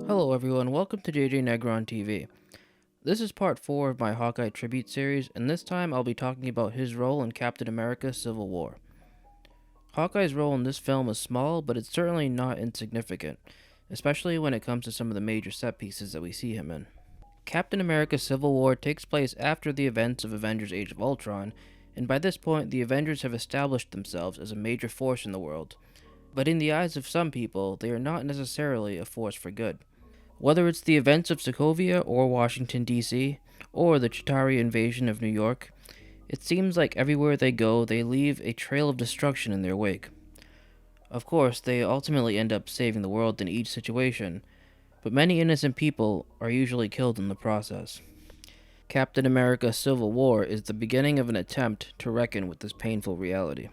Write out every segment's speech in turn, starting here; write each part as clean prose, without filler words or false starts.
Hello everyone, welcome to JJ Negron TV. This is part 4 of my Hawkeye tribute series, and this time I'll be talking about his role in Captain America Civil War. Hawkeye's role in this film is small, but it's certainly not insignificant, especially when it comes to some of the major set pieces that we see him in. Captain America Civil War takes place after the events of Avengers Age of Ultron, and by this point the Avengers have established themselves as a major force in the world. But in the eyes of some people, they are not necessarily a force for good. Whether it's the events of Sokovia or Washington, D.C., or the Chitauri invasion of New York, it seems like everywhere they go, they leave a trail of destruction in their wake. Of course, they ultimately end up saving the world in each situation, but many innocent people are usually killed in the process. Captain America Civil War is the beginning of an attempt to reckon with this painful reality.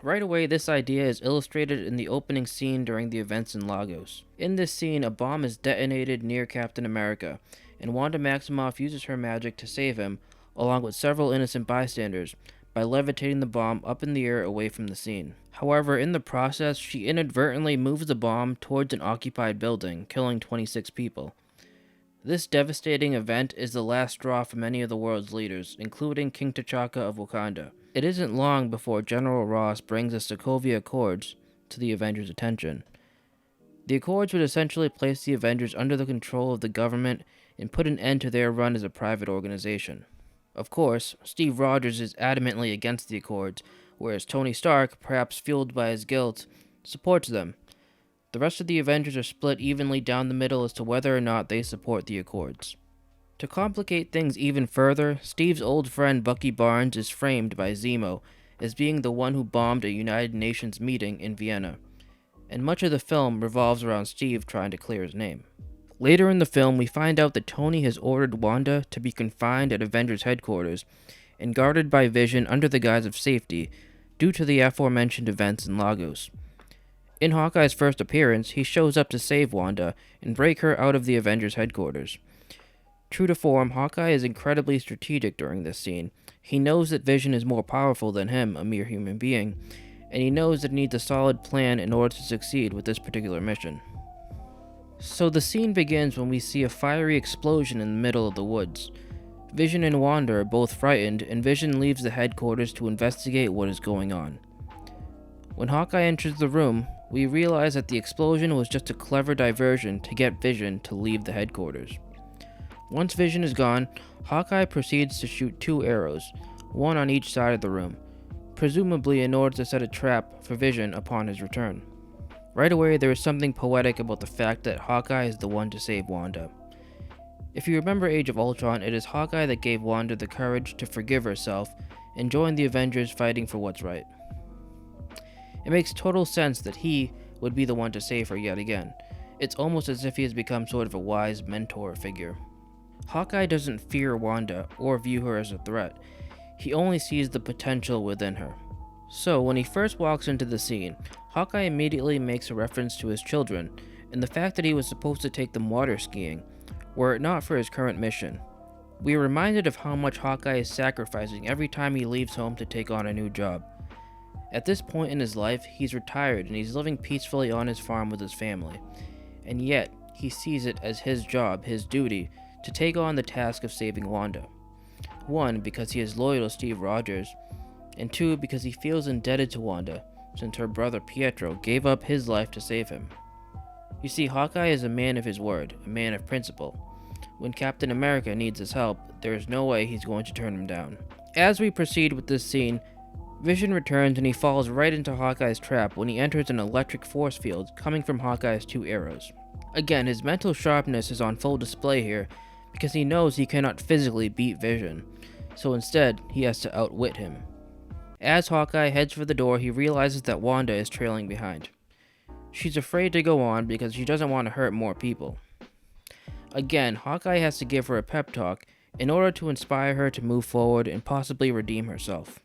Right away, this idea is illustrated in the opening scene during the events in Lagos. In this scene, a bomb is detonated near Captain America, and Wanda Maximoff uses her magic to save him, along with several innocent bystanders, by levitating the bomb up in the air away from the scene. However, in the process, she inadvertently moves the bomb towards an occupied building, killing 26 people. This devastating event is the last straw for many of the world's leaders, including King T'Chaka of Wakanda. It isn't long before General Ross brings the Sokovia Accords to the Avengers' attention. The Accords would essentially place the Avengers under the control of the government and put an end to their run as a private organization. Of course, Steve Rogers is adamantly against the Accords, whereas Tony Stark, perhaps fueled by his guilt, supports them. The rest of the Avengers are split evenly down the middle as to whether or not they support the Accords. To complicate things even further, Steve's old friend Bucky Barnes is framed by Zemo as being the one who bombed a United Nations meeting in Vienna, and much of the film revolves around Steve trying to clear his name. Later in the film, we find out that Tony has ordered Wanda to be confined at Avengers Headquarters and guarded by Vision under the guise of safety due to the aforementioned events in Lagos. In Hawkeye's first appearance, he shows up to save Wanda and break her out of the Avengers Headquarters. True to form, Hawkeye is incredibly strategic during this scene. He knows that Vision is more powerful than him, a mere human being, and he knows that he needs a solid plan in order to succeed with this particular mission. So the scene begins when we see a fiery explosion in the middle of the woods. Vision and Wanda are both frightened, and Vision leaves the headquarters to investigate what is going on. When Hawkeye enters the room, we realize that the explosion was just a clever diversion to get Vision to leave the headquarters. Once Vision is gone, Hawkeye proceeds to shoot 2 arrows, one on each side of the room, presumably in order to set a trap for Vision upon his return. Right away, there is something poetic about the fact that Hawkeye is the one to save Wanda. If you remember Age of Ultron, it is Hawkeye that gave Wanda the courage to forgive herself and join the Avengers fighting for what's right. It makes total sense that he would be the one to save her yet again. It's almost as if he has become sort of a wise mentor figure. Hawkeye doesn't fear Wanda or view her as a threat. He only sees the potential within her. So, when he first walks into the scene, Hawkeye immediately makes a reference to his children and the fact that he was supposed to take them water skiing, were it not for his current mission. We are reminded of how much Hawkeye is sacrificing every time he leaves home to take on a new job. At this point in his life, he's retired and he's living peacefully on his farm with his family, and yet he sees it as his job, his duty, to take on the task of saving Wanda. 1, because he is loyal to Steve Rogers, and 2, because he feels indebted to Wanda, since her brother Pietro gave up his life to save him. You see, Hawkeye is a man of his word, a man of principle. When Captain America needs his help, there is no way he's going to turn him down. As we proceed with this scene, Vision returns and he falls right into Hawkeye's trap when he enters an electric force field coming from Hawkeye's 2 arrows. Again, his mental sharpness is on full display here because he knows he cannot physically beat Vision, so instead he has to outwit him. As Hawkeye heads for the door, he realizes that Wanda is trailing behind. She's afraid to go on because she doesn't want to hurt more people. Again, Hawkeye has to give her a pep talk in order to inspire her to move forward and possibly redeem herself.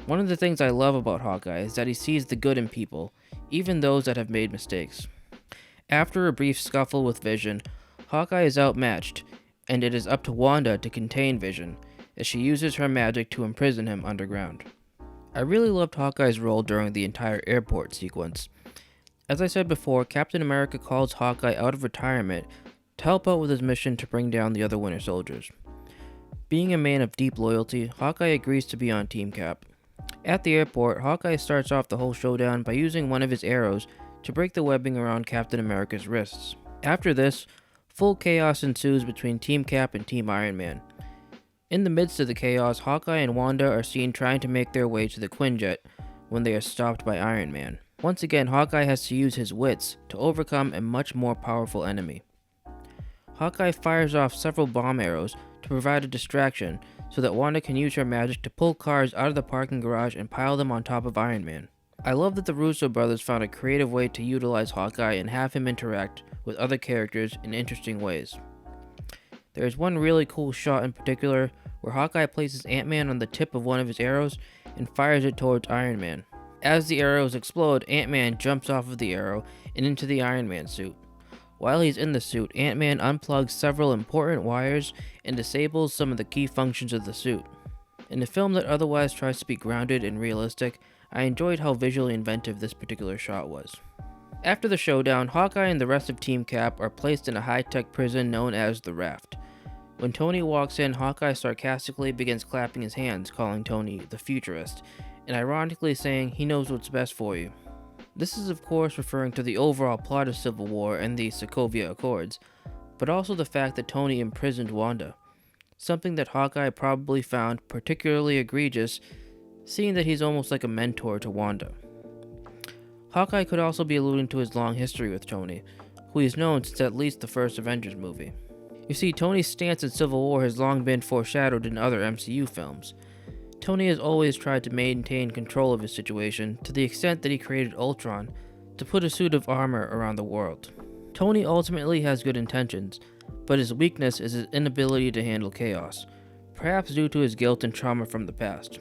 One of the things I love about Hawkeye is that he sees the good in people, even those that have made mistakes. After a brief scuffle with Vision, Hawkeye is outmatched, and it is up to Wanda to contain Vision, as she uses her magic to imprison him underground. I really loved Hawkeye's role during the entire airport sequence. As I said before, Captain America calls Hawkeye out of retirement to help out with his mission to bring down the other Winter Soldiers. Being a man of deep loyalty, Hawkeye agrees to be on Team Cap. At the airport, Hawkeye starts off the whole showdown by using one of his arrows to break the webbing around Captain America's wrists. After this, full chaos ensues between Team Cap and Team Iron Man. In the midst of the chaos, Hawkeye and Wanda are seen trying to make their way to the Quinjet when they are stopped by Iron Man. Once again, Hawkeye has to use his wits to overcome a much more powerful enemy. Hawkeye fires off several bomb arrows to provide a distraction so that Wanda can use her magic to pull cars out of the parking garage and pile them on top of Iron Man. I love that the Russo brothers found a creative way to utilize Hawkeye and have him interact with other characters in interesting ways. There is one really cool shot in particular where Hawkeye places AntMan on the tip of one of his arrows and fires it towards Iron Man. As the arrows explode, AntMan jumps off of the arrow and into the Iron Man suit. While he's in the suit, AntMan unplugs several important wires and disables some of the key functions of the suit. In a film that otherwise tries to be grounded and realistic, I enjoyed how visually inventive this particular shot was. After the showdown, Hawkeye and the rest of Team Cap are placed in a high-tech prison known as the Raft. When Tony walks in, Hawkeye sarcastically begins clapping his hands, calling Tony the Futurist, and ironically saying he knows what's best for you. This is of course referring to the overall plot of Civil War and the Sokovia Accords, but also the fact that Tony imprisoned Wanda, something that Hawkeye probably found particularly egregious, seeing that he's almost like a mentor to Wanda. Hawkeye could also be alluding to his long history with Tony, who he's known since at least the first Avengers movie. You see, Tony's stance in Civil War has long been foreshadowed in other MCU films. Tony has always tried to maintain control of his situation to the extent that he created Ultron to put a suit of armor around the world. Tony ultimately has good intentions, but his weakness is his inability to handle chaos, perhaps due to his guilt and trauma from the past.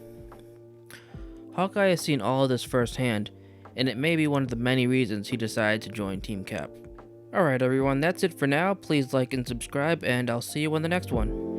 Hawkeye has seen all of this firsthand, and it may be one of the many reasons he decided to join Team Cap. Alright everyone, that's it for now. Please like and subscribe, and I'll see you in the next one.